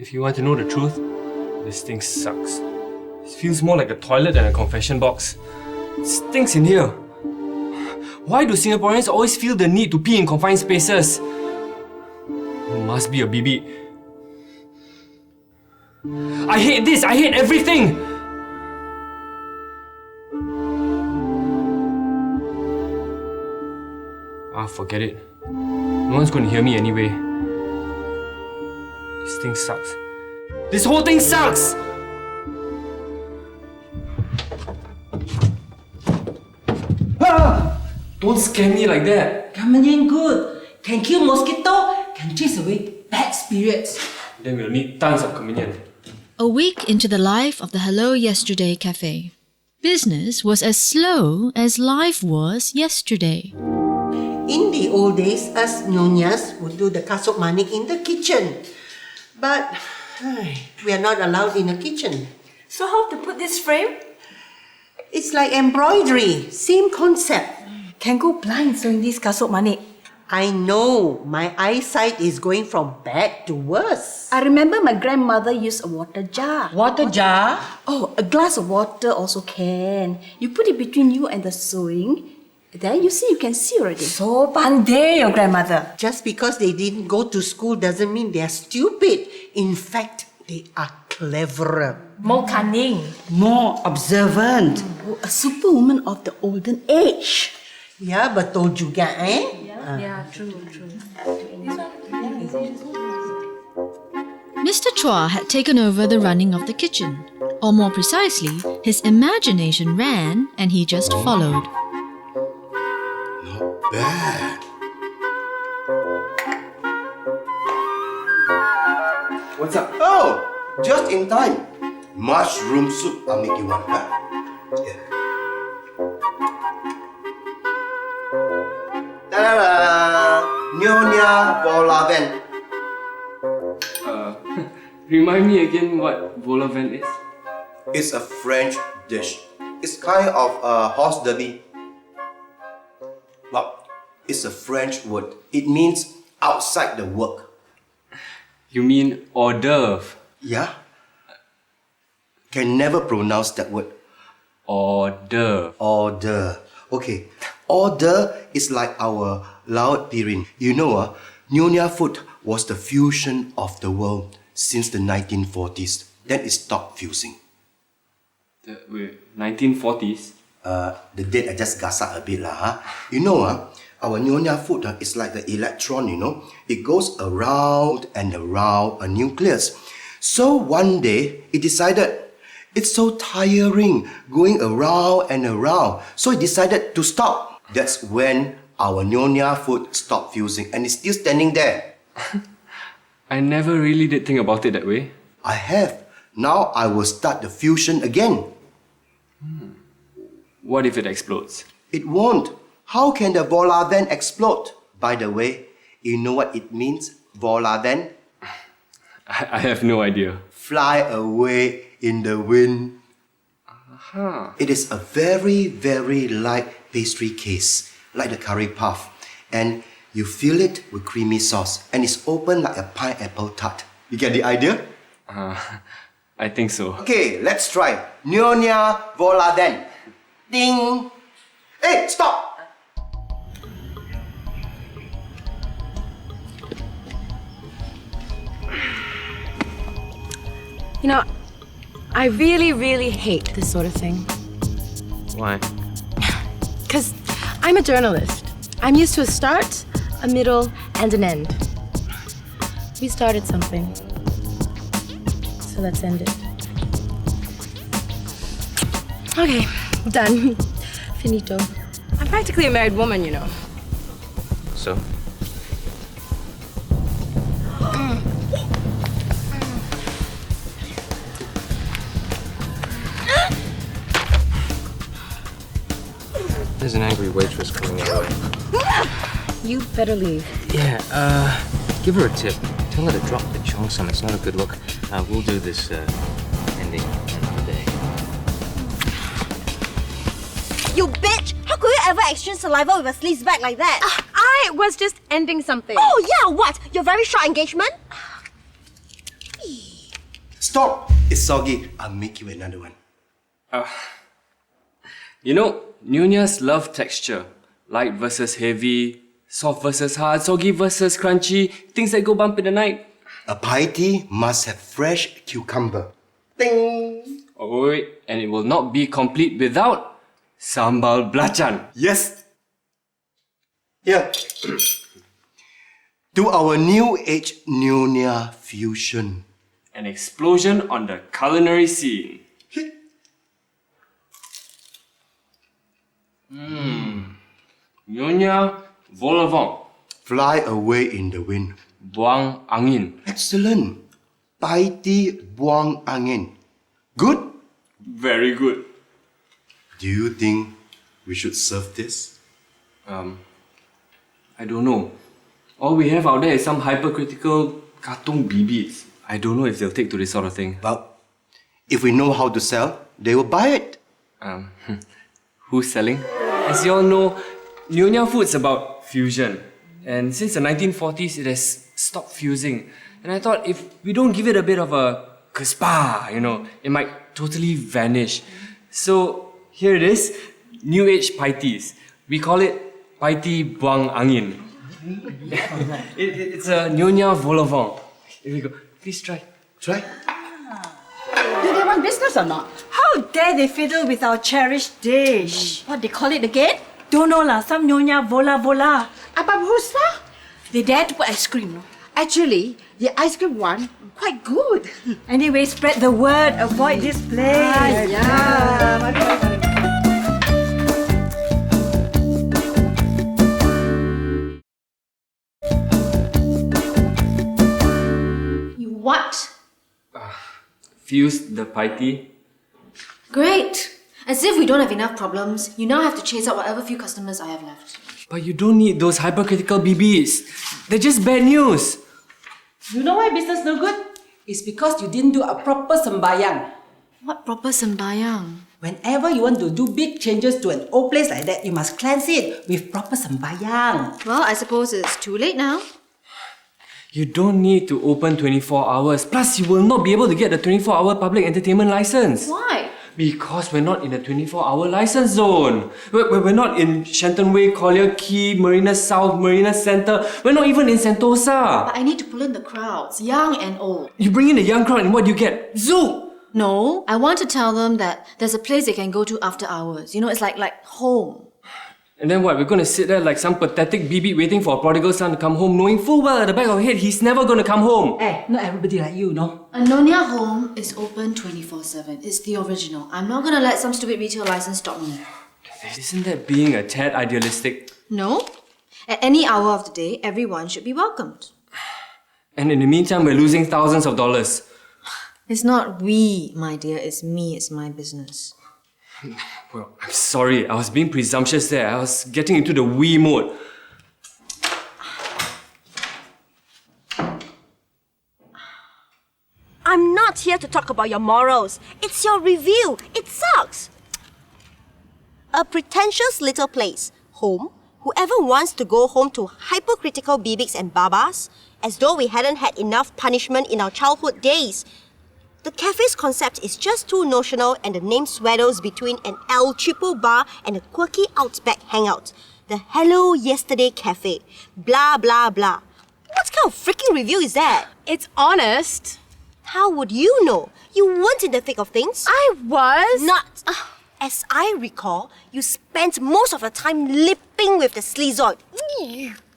If you want to know the truth, this thing sucks. It feels more like a toilet than a confession box. It stinks in here. Why do Singaporeans always feel the need to pee in confined spaces? It must be a BB. I hate this! I hate everything! Forget it. No one's going to hear me anyway. This thing sucks. This whole thing sucks! Ah! Don't scare me like that. Camellian good. Can kill mosquito, can chase away bad spirits. Then we'll need tons of communion. A week into the life of the Hello Yesterday Cafe, business was as slow as life was yesterday. In the old days, us Nyonyas would do the kasut manik in the kitchen. But we are not allowed in the kitchen. So how to put this frame? It's like embroidery, same concept. Can go blind sewing this kasut manik. I know, my eyesight is going from bad to worse. I remember my grandmother used a water jar. Water jar? Oh, a glass of water also can. You put it between you and the sewing. Then you can see already. So pandai, your grandmother. Just because they didn't go to school doesn't mean they are stupid. In fact, they are cleverer. More cunning. More observant. Oh, a superwoman of the olden age. Ya, betul juga, eh? Yeah, true. Mr. Chua had taken over the running of the kitchen. Or more precisely, his imagination ran and he just followed. Not bad. What's up? Oh, just in time. Mushroom soup. I'll make you one, huh? Yeah. Ta-da! Nyonya Volaven. Remind me again what vol au vent is? It's a French dish. It's kind of a horse derby. Well, it's a French word. It means outside the work. You mean hors d'oeuvre? Yeah? Can never pronounce that word. Hors d'oeuvre. Order. Okay. Order is like our Laut Pirin. You know, Nyonya food was the fusion of the world since the 1940s. Then it stopped fusing. Wait, 1940s? The date I just gasak a bit lah. Huh? You know, our Nyonya food is like the electron, you know. It goes around and around a nucleus. So one day, it decided it's so tiring going around and around. So it decided to stop. That's when our Nyonya food stopped fusing and it's still standing there. I never really did think about it that way. I have. Now I will start the fusion again. What if it explodes? It won't. How can the Volaven explode? By the way, you know what it means, Volaven? I have no idea. Fly away in the wind. It is a very, very light pastry case, like the curry puff. And you fill it with creamy sauce. And it's open like a pineapple tart. You get the idea? I think so. Okay, let's try. Nyonya Volaven. Ding! Hey, stop! You know, I really, really hate this sort of thing. Why? Because I'm a journalist. I'm used to a start, a middle, and an end. We started something. So let's end it. Okay, done. Finito. I'm practically a married woman, you know. So? There's an angry waitress coming our way. You better leave. Yeah, give her a tip. Tell her to drop the Cheongsam. It's not a good look. We'll do this ending another day. You bitch! How could you ever exchange saliva with a sleaze bag like that? I was just ending something. Oh yeah, what? Your very short engagement? Stop! It's soggy. I'll make you another one. You know, Nyonyas love texture. Light versus heavy, soft versus hard, soggy versus crunchy, things that go bump in the night. A pie tea must have fresh cucumber. Ding! Oh wait, and it will not be complete without sambal belacan. Yes! Here. To our new age Nyonya fusion. An explosion on the culinary scene. Nyonya vol au vent. Fly away in the wind. Buang angin. Excellent. Pie tea buang angin. Good? Very good. Do you think we should serve this? I don't know. All we have out there is some hypercritical cartoon BBs. I don't know if they'll take to this sort of thing. Well, if we know how to sell, they will buy it. Who's selling? As you all know, Nyonya food's about fusion. And since the 1940s, it has stopped fusing. And I thought if we don't give it a bit of a kuspa, it might totally vanish. So here it is, New Age pie teas. We call it pie tea buang angin. It's a Nyonya vol au vent. Here we go. Please try. Try. Do they want business or not? How dare they fiddle with our cherished dish? What they call it again? Don't know lah, some nyonya vola vola. Apa Husna? They dare to put ice cream, no? Actually, the ice cream one, quite good. Anyway, spread the word, avoid this place. You what? Fuse the pie tea. Great! As if we don't have enough problems, you now have to chase out whatever few customers I have left. But you don't need those hypercritical BBs. They're just bad news. You know why business no good? It's because you didn't do a proper sembayang. What proper sembayang? Whenever you want to do big changes to an old place like that, you must cleanse it with proper sembayang. Well, I suppose it's too late now. You don't need to open 24 hours. Plus, you will not be able to get the 24-hour public entertainment license. Why? Because we're not in the 24-hour license zone. We're not in Shenton Way, Collier Quay, Marina South, Marina Centre. We're not even in Sentosa. But I need to pull in the crowds, young and old. You bring in the young crowd and what do you get? Zoo! No, I want to tell them that there's a place they can go to after hours. It's like home. And then what? We're going to sit there like some pathetic BB waiting for a prodigal son to come home, knowing full well at the back of our head he's never going to come home. Not everybody like you, no? A Nyonya home is open 24/7. It's the original. I'm not going to let some stupid retail license stop me. Isn't that being a tad idealistic? No. At any hour of the day, everyone should be welcomed. And in the meantime, we're losing thousands of dollars. It's not we, my dear. It's me. It's my business. Well, I'm sorry. I was being presumptuous there. I was getting into the we mode. I'm not here to talk about your morals. It's your review. It sucks. A pretentious little place, home. Whoever wants to go home to hypercritical bibiks and babas, as though we hadn't had enough punishment in our childhood days. The cafe's concept is just too notional and the name swaddles between an El Chipo bar and a quirky Outback hangout. The Hello Yesterday Cafe. Blah, blah, blah. What kind of freaking review is that? It's honest. How would you know? You weren't in the thick of things. I was. Not. As I recall, you spent most of your time lipping with the sleazoid.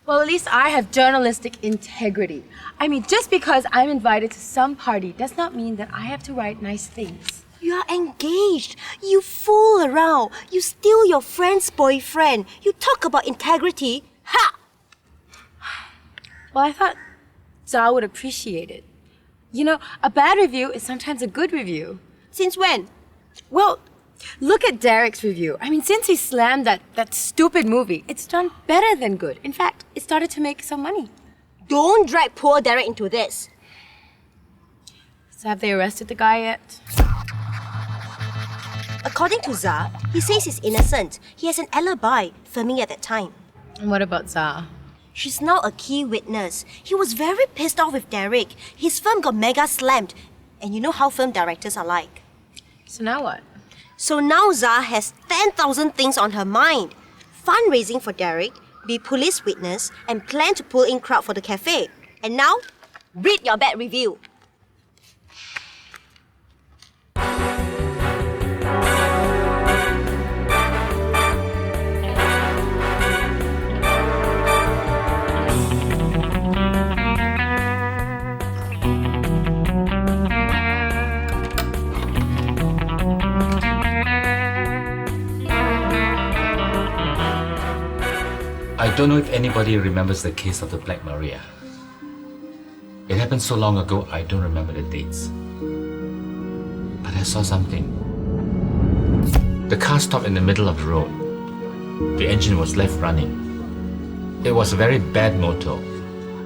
Well, at least I have journalistic integrity. I mean, just because I'm invited to some party does not mean that I have to write nice things. You are engaged. You fool around. You steal your friend's boyfriend. You talk about integrity. Ha! Well, I thought Zhao would appreciate it. A bad review is sometimes a good review. Since when? Well, look at Derek's review. I mean, since he slammed that stupid movie, it's done better than good. In fact, it started to make some money. Don't drag poor Derek into this. So have they arrested the guy yet? According to Za, he says he's innocent. He has an alibi, filming at that time. And what about Zha? She's now a key witness. He was very pissed off with Derek. His film got mega slammed. And you know how film directors are like. So now what? So now Zah has 10,000 things on her mind. Fundraising for Derek, be police witness, and plan to pull in crowd for the cafe. And now, read your bad review. I don't know if anybody remembers the case of the Black Maria. It happened so long ago, I don't remember the dates. But I saw something. The car stopped in the middle of the road. The engine was left running. It was a very bad motor.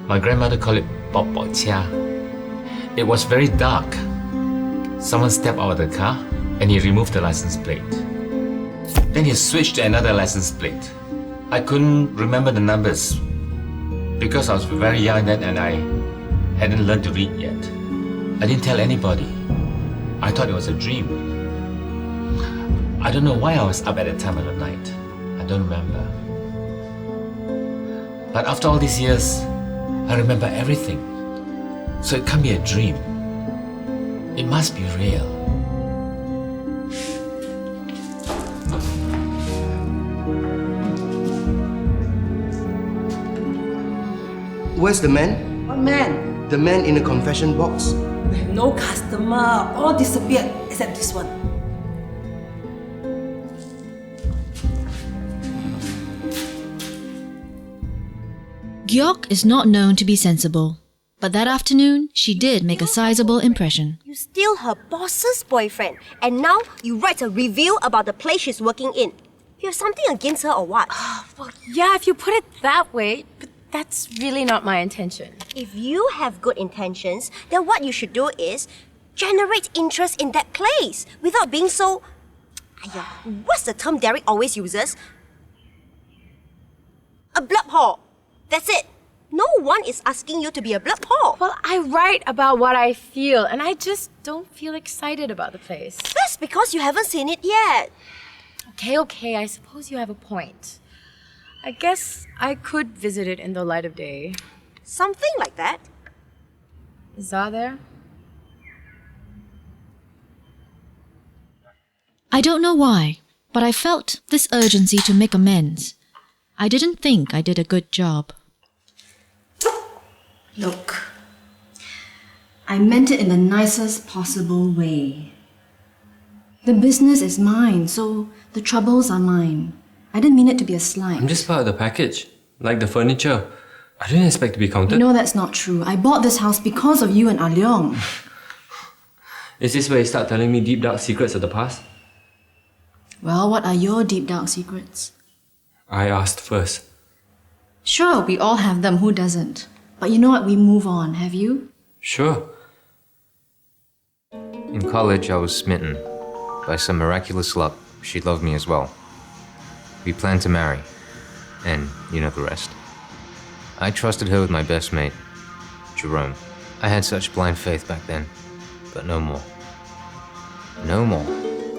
My grandmother called it Bop Bop Chia. It was very dark. Someone stepped out of the car and he removed the license plate. Then he switched to another license plate. I couldn't remember the numbers because I was very young then and I hadn't learned to read yet. I didn't tell anybody. I thought it was a dream. I don't know why I was up at that time of the night. I don't remember. But after all these years, I remember everything. So it can't be a dream. It must be real. Where's the man? What man? The man in the confession box. We have no customer. All disappeared except this one. Gyok is not known to be sensible, but that afternoon she did make a sizable impression. You steal her boss's boyfriend, and now you write a review about the place she's working in. You have something against her or what? Well, yeah, if you put it that way, but that's really not my intention. If you have good intentions, then what you should do is generate interest in that place without being so... what's the term Derek always uses? A blurb whore. That's it. No one is asking you to be a blurb whore. Well, I write about what I feel, and I just don't feel excited about the place. That's because you haven't seen it yet. Okay, I suppose you have a point. I guess I could visit it in the light of day. Something like that. Is Zah there? I don't know why, but I felt this urgency to make amends. I didn't think I did a good job. Look, I meant it in the nicest possible way. The business is mine, so the troubles are mine. I didn't mean it to be a slight. I'm just part of the package, like the furniture. I didn't expect to be counted. You know that's not true. I bought this house because of you and Ah Leong. Is this where you start telling me deep dark secrets of the past? Well, what are your deep dark secrets? I asked first. Sure, we all have them, who doesn't? But you know what, we move on, have you? Sure. In college, I was smitten. By some miraculous luck, she loved me as well. We planned to marry, and you know the rest. I trusted her with my best mate, Jerome. I had such blind faith back then, but no more. No more.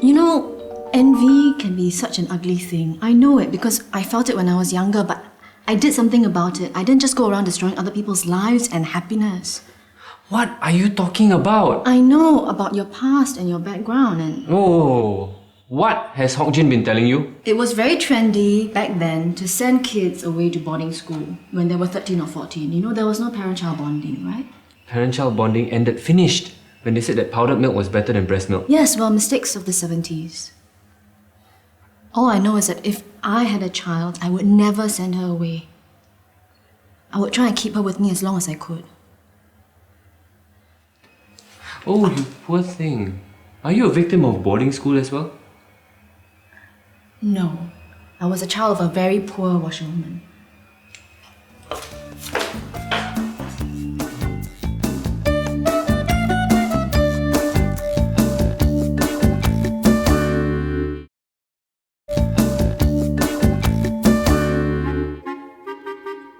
You know, envy can be such an ugly thing. I know it because I felt it when I was younger, but I did something about it. I didn't just go around destroying other people's lives and happiness. What are you talking about? I know about your past and your background and... Oh, what has Hok Jin been telling you? It was very trendy back then to send kids away to boarding school when they were 13 or 14. You know, there was no parent-child bonding, right? Parent-child bonding ended finished when they said that powdered milk was better than breast milk. Yes, well, mistakes of the 70s. All I know is that if I had a child, I would never send her away. I would try and keep her with me as long as I could. Oh, you poor thing. Are you a victim of boarding school as well? No. I was a child of a very poor washerwoman.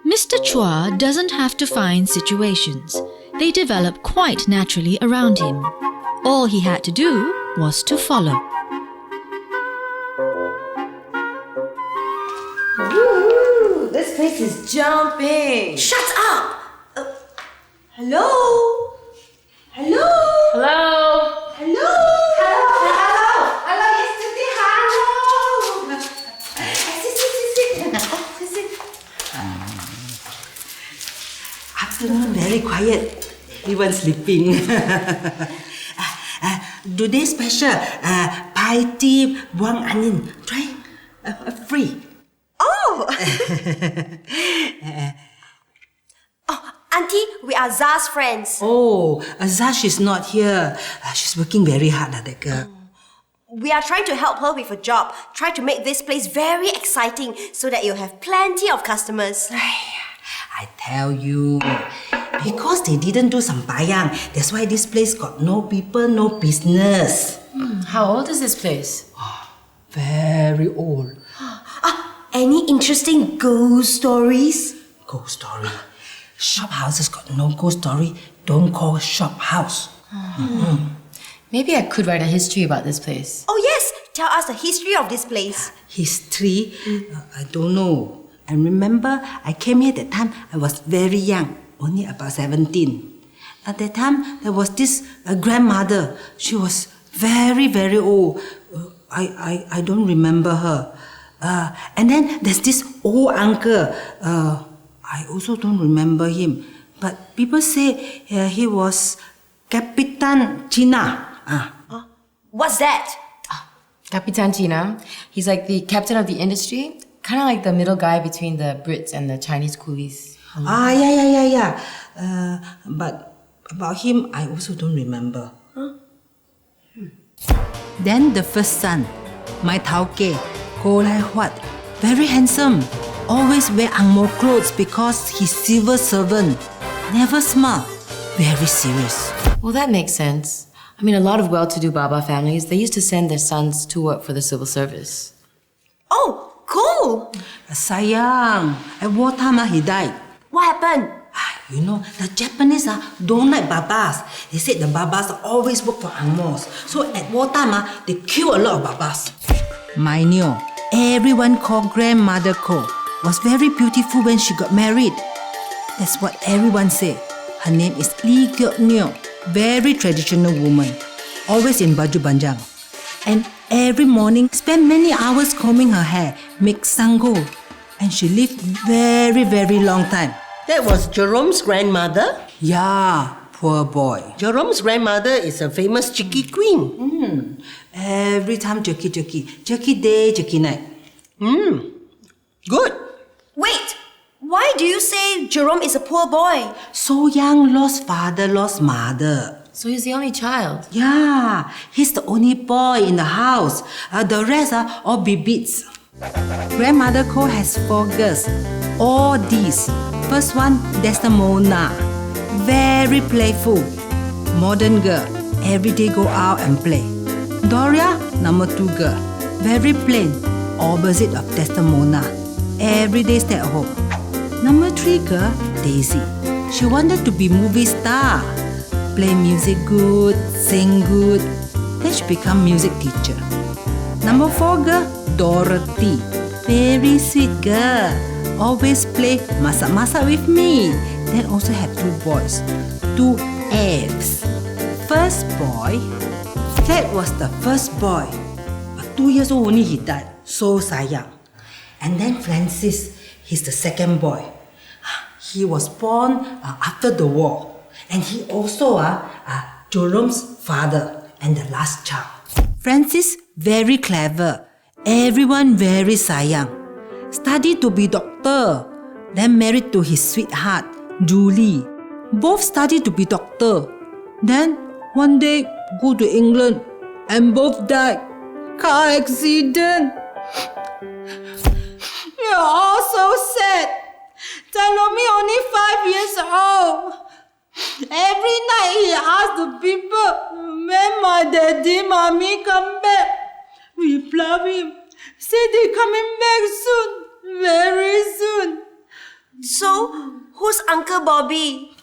Mr. Chua doesn't have to find situations. they developed quite naturally around him. All he had to do was to follow. Woo! This place is jumping. Shut up! Hello? Hello? Hello? Hello? Hello, yesterday, hello. Sit. Afternoon, very quiet. Everyone sleeping. Today special, pie tea, buang onion. Try, free. Oh! Auntie, we are Zah's friends. Oh, Zash is not here. She's working very hard, that girl. We are trying to help her with a job. Try to make this place very exciting so that you'll have plenty of customers. I tell you, because they didn't do sambayang, that's why this place got no people, no business. How old is this place? Very old. Any interesting ghost stories? Ghost story. Shop houses got no ghost story. Don't call shop house. Maybe I could write a history about this place. Oh yes, tell us the history of this place. History? I don't know. I remember I came here that time I was very young, only about 17. At that time, there was this grandmother. She was very, very old. I don't remember her. And then there's this old uncle. I also don't remember him. But people say he was Capitan China. What's that? Capitan China. He's like the captain of the industry. Kind of like the middle guy between the Brits and the Chinese coolies. Yeah. But about him, I also don't remember. Then the first son, my tauke, Ko Lai Huat, very handsome. Always wear angmo clothes because he's civil servant. Never smile. Very serious. Well, that makes sense. I mean, a lot of well-to-do Baba families, they used to send their sons to work for the civil service. Oh, cool! Sayang, at wartime he died. What happened? You know, the Japanese don't like babas. They said the babas always work for angmos. So at wartime, they kill a lot of babas. My Nyo, everyone called Grandmother Ko, was very beautiful when she got married. That's what everyone say. Her name is Lee Gyok Nyo, very traditional woman, always in baju banjang. And every morning spend many hours combing her hair, make sango. And she lived very, very long time. That was Jerome's grandmother. Yeah, poor boy. Jerome's grandmother is a famous Chiki queen. Every time jerky day, jerky night. Good. Wait! Why do you say Jerome is a poor boy? So young, lost father, lost mother. So he's the only child. Yeah, he's the only boy in the house. The rest are all bibits. Grandmother Ko has 4 girls. All these. First one, Desdemona. Very playful. Modern girl. Every day go out and play. Doria, number 2 girl. Very plain. Opposite of Desdemona. Every day stay at home. Number 3 girl, Daisy. She wanted to be movie star. Play music good, sing good. Then she become music teacher. Number 4 girl, Dorothy. Very sweet girl. Always play masak-masak with me. Then also have 2 boys. 2 Fs. First boy, that was the first boy. But 2 years old only he died. So sayang. And then Francis, he's the second boy. He was born after the war. And he also Jerome's father and the last child. Francis, very clever. Everyone very sayang. Studied to be doctor. Then married to his sweetheart, Julie. Both studied to be doctor. Then one day go to England and both died. Car accident. You're all so sad. Talomi only 5 years old. Every night he asks the people, when my daddy, mommy come back. We love him. Say they're coming back soon. Very soon. So, who's Uncle Bobby?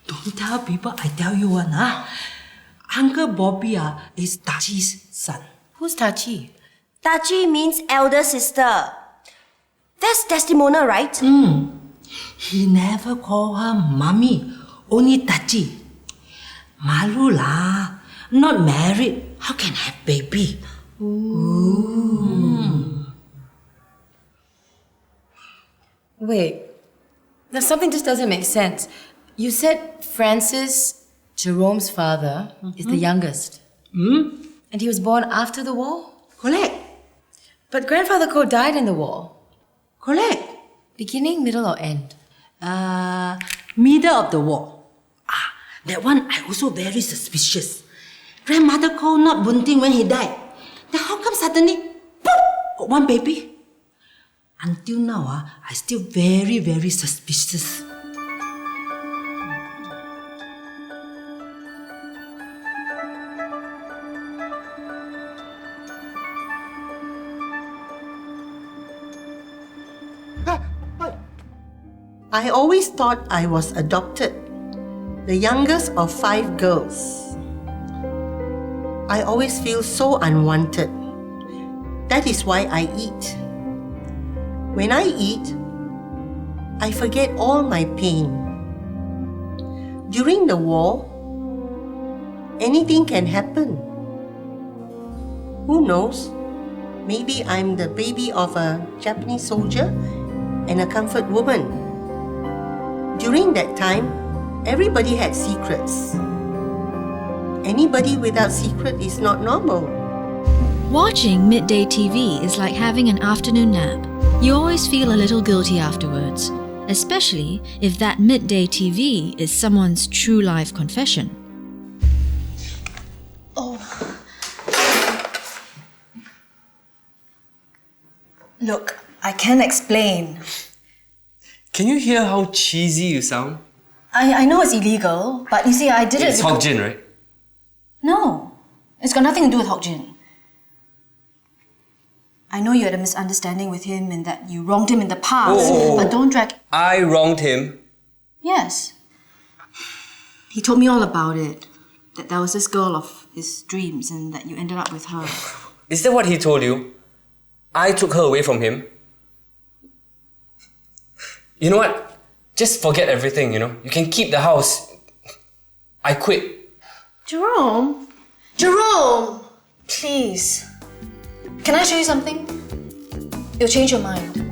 Don't Don't tell people I tell you one, Uncle Bobby is Tachi's son. Who's Tachi? Tachi means elder sister. That's Desdemona, right? He never call her mommy, only Tachi. Malu lah, not married. How can have baby? Wait, now something just doesn't make sense. You said Francis, Jerome's father, is the youngest. And he was born after the war? Correct. But Grandfather Ko died in the war. Correct. Beginning, middle, or end? Middle of the war. That one I also very suspicious. Grandmother Ko not bunting when he died. Then how come suddenly, poof, got one baby? Until now, I still very, very suspicious. I always thought I was adopted, the youngest of 5 girls. I always feel so unwanted. That is why I eat. When I eat, I forget all my pain. During the war, anything can happen. Who knows? Maybe I'm the baby of a Japanese soldier and a comfort woman. During that time, everybody had secrets. Anybody without secret is not normal. Watching midday TV is like having an afternoon nap. You always feel a little guilty afterwards, especially if that midday TV is someone's true life confession. Look, I can't explain. Can you hear how cheesy you sound? I know it's illegal, but you see, I did it It's because... Hok Jin, right? No, it's got nothing to do with Hok Jin. I know you had a misunderstanding with him and that you wronged him in the past, but don't drag... I wronged him. Yes. He told me all about it. That there was this girl of his dreams and that you ended up with her. Is that what he told you? I took her away from him. You know what? Just forget everything, you know? You can keep the house. I quit. Jerome? Jerome! Please. Can I show you something? It'll change your mind.